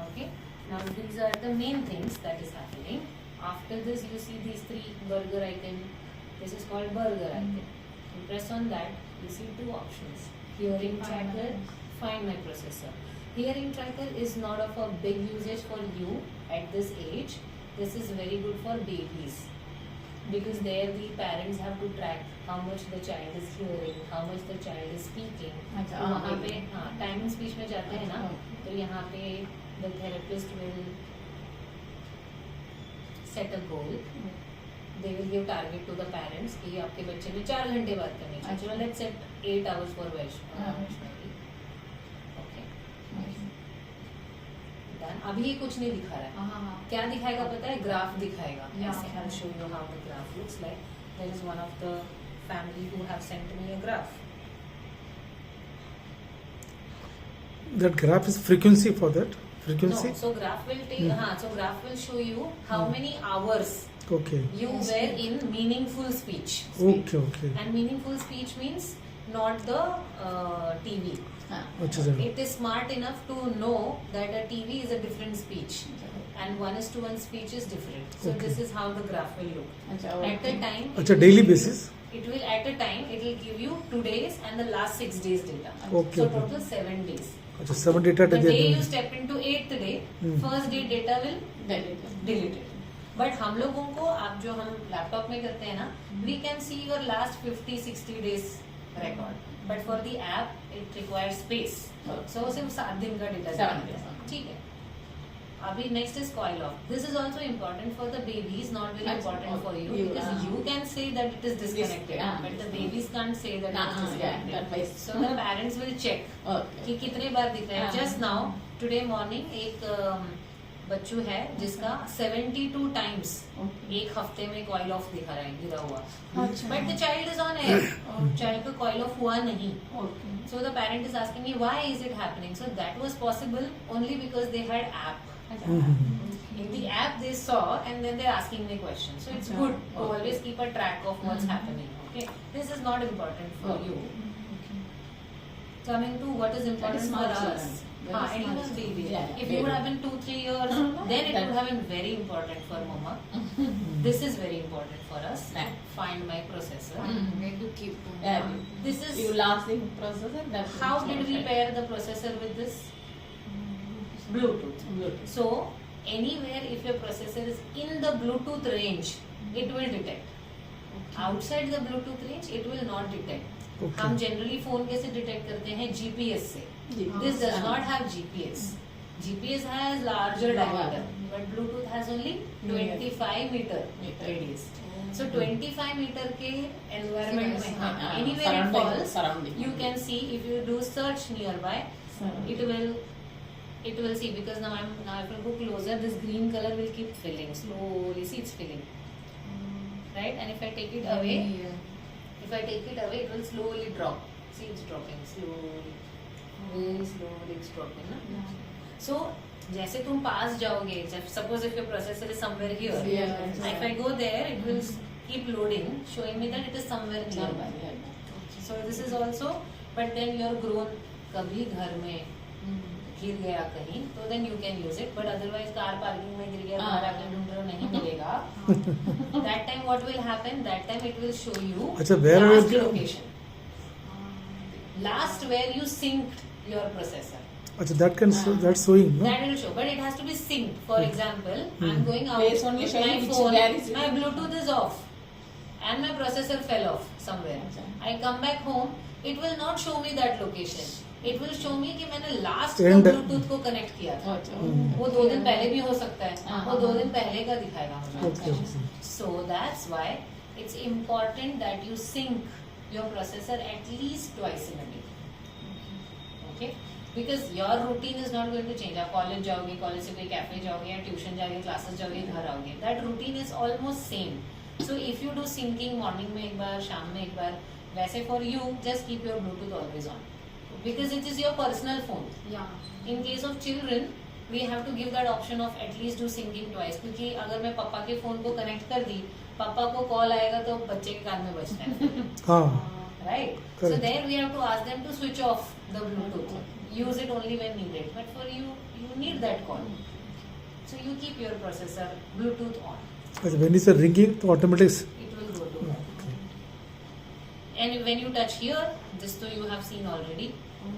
Okay. Now these are the main things that is happening. After this, you see these three burger icon. This is called burger icon. You press on that, you see two options: hearing tracker, find my processor. Hearing tracker is not of a big usage for you at this age. This is very good for babies because there the parents have to track how much the child is hearing, how much the child is speaking. अच्छा, तो वहाँ पे हाँ timing speech में जाते हैं ना, तो यहाँ पे the therapist will set a goal. They will give target to the parents कि आपके बच्चे ने 4 घंटे बात करनी चाहिए. चलो let's set 8 hours for Vaishnavi. Okay. Done. अभी ये कुछ नहीं दिखा रहा है. क्या दिखाएगा पता है? ग्राफ दिखाएगा. ऐसे I'll show you how the graph looks like. There is one of the family who have sent me a graph. That graph is frequency for that? Frequency? No, so graph will take. So graph will show you how many hours Okay. you were in meaningful speech. Okay, okay. And meaningful speech means not the TV. अच्छा sir. It is smart enough to know that a TV is a different speech and 1:1 speech is different. So Okay. this is how the graph will look. At a time, अच्छा daily basis? it will at a time it will give you 2 days and the last 6 days data. Okay, So okay. total 7 days. अच्छा 7 data The to day you get. step into 8th day, Hmm. first day data will deleted. But हम लोगों को आप जो हम laptop में करते हैं ना, we can see your last 50-60 days record, but for the app it require space. So सिर्फ 7 दिन का डेटा 7 days. ठीक है. अभी next is coil off. This is also important for the babies, not very important for you because you can say that it is disconnected, but the babies can't say that it is disconnected. So the parents will check कि कितने बार दिख रहा है. Just now today morning एक बच्चू है जिसका 72 times एक हफ्ते में कॉइल ऑफ दिखा रहा है गिरा हुआ. But the child is on air. Child का कॉइल ऑफ हुआ नहीं. So the parent is asking me why is it happening? So that was possible only because they had app. In the app they saw and then they're asking me questions. So it's good to always keep a track of what's happening. Okay, this is not important for you. Coming to what is important for us. Anyone baby. If you would have been 2-3 years, then it would have been very important for mama. This is very important for us. Find my processor. Need to keep. This is You last the processor. how did we pair the processor with this? Bluetooth. So anywhere if your processor is in the Bluetooth range, it will detect. Outside the Bluetooth range, it will not detect. Okay. हम generally phone कैसे detect करते हैं? GPS से. This does not have GPS. GPS has larger diameter, but Bluetooth has only 25 meter radius. So 25 meter के environment में anywhere it falls, you can see if you do search nearby, it will see because now if I go closer, this green color will keep filling slowly. See, it's filling, right? And if I take it away, it will slowly drop. See, it's dropping slowly. Very slowly it's dropping, na? So जैसे तुम पास जाओगे, suppose if your processor is somewhere here, if I go there, it will keep loading, showing me that it is somewhere nearby. So this is also, but then you're grown, कभी घर में गिर गया कहीं, तो then you can use it, but otherwise car parking में गिर गया, बाहर आके ढूंढ रहे हो, नहीं मिलेगा. That time what will happen? That time it will show you अच्छा where last are location, last where you synced your processor. अच्छा that can that's showing no? That will show, but it has to be synced. For example, I'm going out, It's only showing my which phone, where is it. my Bluetooth is off, and my processor fell off somewhere. अच्छा. I come back home, it will not show me that location. It will show me कि मैंने last And- Bluetooth को connect किया था. वो 2 दिन पहले भी हो सकता है. वो 2 दिन पहले का दिखाएगा मुझे. Okay, okay. So that's why it's important that you sync your processor at least twice in a day. Okay? Because your routine is not going to change. आप कॉलेज जाओगे, कॉलेज से कोई कैफे जाओगे या ट्यूशन जाओगे, classes जाओगे, घर आओगे. That routine is almost same. So if you do syncing morning में एक बार, शाम में एक बार, वैसे for you just keep your Bluetooth always on. Because it is your personal phone. In case of children, we have to give that option of at least do syncing twice. क्योंकि अगर मैं पापा के फोन को connect कर दी, पापा को call आएगा तो बच्चे के कान में बजता है. हाँ. Right? So Correct. there we have to ask them to switch off the Bluetooth. use it only when needed. But for you, you need that call. So you keep your processor Bluetooth on. When it's a ringing, the automatic. It will go to that. Okay. And when you touch here, this too you have seen already.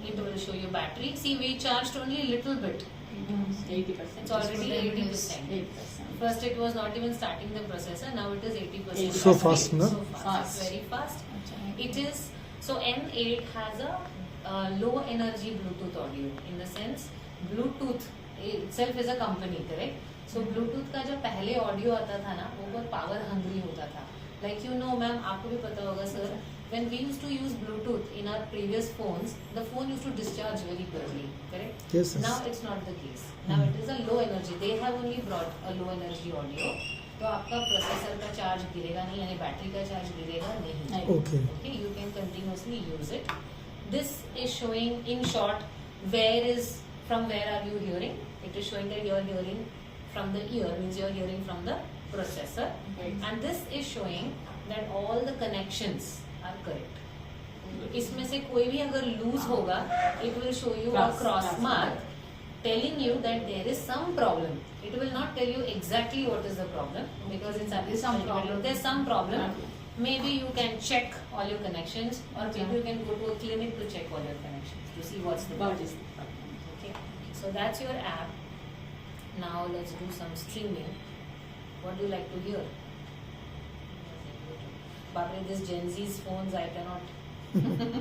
It will show you battery. See, we charged only a little bit. 80%. It's already 80%. 8%. First it was not even starting the processor. Now it is 80%. So fast, no? So fast. It's very fast. It is, so N8 has a low energy Bluetooth audio, in the sense Bluetooth itself is a company, correct? So Bluetooth का जो पहले audio आता था ना, वो बहुत power hungry होता था. Like you know, मैम आपको भी पता होगा sir, when we used to use Bluetooth in our previous phones, the phone used to discharge very quickly, correct? Yes, yes. Now it's not the case. Now it is a low energy. They have only brought a low energy audio. तो आपका processor का charge गिरेगा नहीं, यानी battery का charge गिरेगा नहीं. Okay. Okay, you can continuously use it. This is showing, in short, where is, from where are you hearing? It is showing that you are hearing from the ear, means you are hearing from the processor. Right. And this is showing that all the connections are correct. इसमें से कोई भी अगर lose होगा, it will show you a cross mark telling you that there is some problem. It will not tell you exactly what is the problem, because it's Some problem. there's some problem. Maybe you can check all your connections, or maybe you can go to a clinic to check all your connections to see what's the problem. Okay, so that's your app. Now let's do some streaming. What do you like to hear? Bapre, this Gen Z's phones I cannot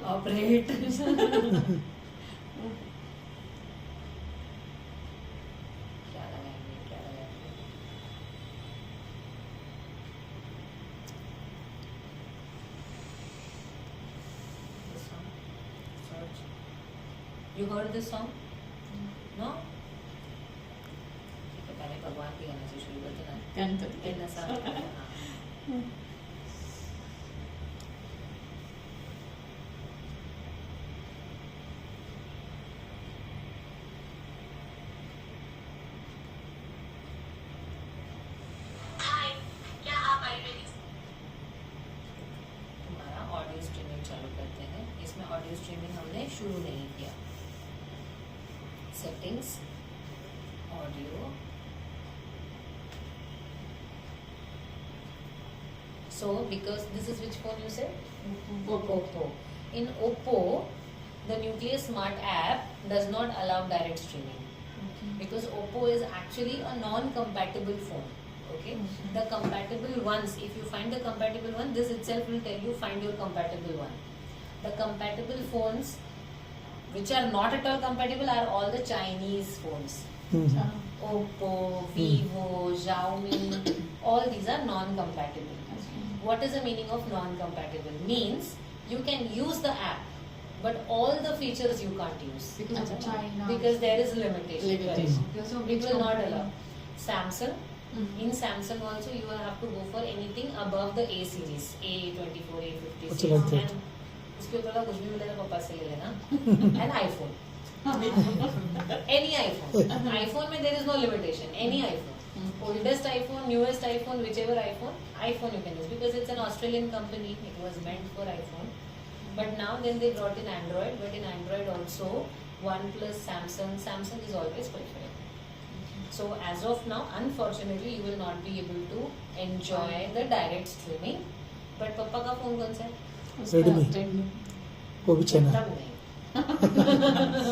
operate. क्या लगाएंगे, क्या लगाएंगे? This song? Search. You heard this song? No? ठीक है, पहले भगवान के गाने से शुरू करते ना. गणपति इतना सा. हाँ. तुम्हारा ऑडियो स्ट्रीमिंग चालू करते हैं. इसमें ऑडियो स्ट्रीमिंग हमने शुरू नहीं किया. Settings, audio. So because this is which phone you said? Oppo. In Oppo, the Nucleus Smart app does not allow direct streaming, because Oppo is actually a non-compatible phone. Okay, the compatible ones, if you find the compatible one, this itself will tell you find your compatible one. The compatible phones which are not at all compatible are all the Chinese phones. Oppo, Vivo, Xiaomi, all these are non-compatible. What is the meaning of non-compatible? Means you can use the app, but all the features you can't use Because of China. because there is limitation. Limitation. Correct. So It which will not company? allow. Samsung. In Samsung also you will have to go for anything above the A series, A24, A56. अच्छा लगता है. And उसके ऊपर का कुछ भी मिलेगा पापा से ले लेना. And iPhone. Any iPhone. iPhone में there is no limitation. Any iPhone. Oldest iPhone, newest iPhone, whichever iPhone you can use, because it's an Australian company. It was meant for iPhone. But now then they brought in Android. But in Android also, OnePlus, Samsung is always preferred. So as of now, unfortunately, you will not be able to enjoy the direct streaming. But पापा का phone कौन सा है? Redmi. वो भी China. तब नहीं.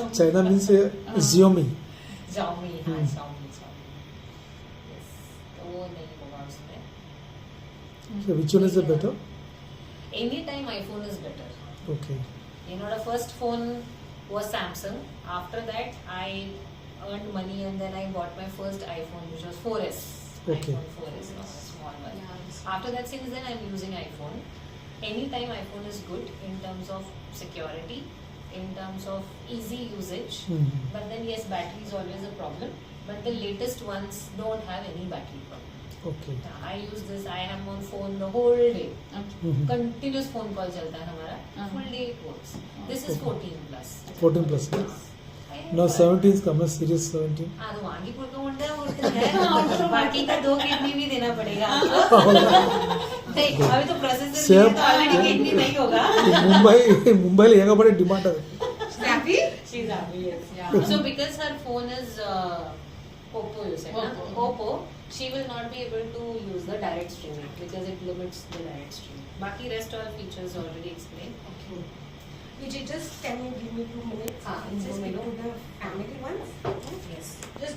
China means Xiaomi. Xiaomi, हाँ Xiaomi. Yes. तो वो नहीं होगा उसमें. So which one is the better? Anytime iPhone is better. Okay. You know, the first phone was Samsung. After that, I earned money and then I bought my first iPhone, which was 4S. Okay. iPhone 4S, not a small one. After that, since then, I'm using iPhone. Anytime iPhone is good in terms of security, in terms of easy usage. But then, yes, battery is always a problem. But the latest ones don't have any battery problem. Okay. I use this. I am on phone the whole day. Mhm. Continuous phone call चलता है हमारा. Full day it works. This is 14 plus. 14 plus. Now 17 is coming, series 17. हाँ तो वहाँ की पुल का मुंडा बोलते हैं. बाकी का 2 किडनी भी देना पड़ेगा. नहीं, अभी तो प्रोसेसर नहीं है तो ऑलरेडी किडनी नहीं होगा. मुंबई ले यहाँ बड़े डिमांड है. She's happy? She's happy. Yes. So because her phone is Oppo, you said, na? Oppo, she will not be able to use the direct streaming because it limits the direct streaming. Baki rest all features already explained. Okay. Vijay, just can you give me 2 minutes? हाँ, Just 2 speak minutes. to the family once. Yes. Just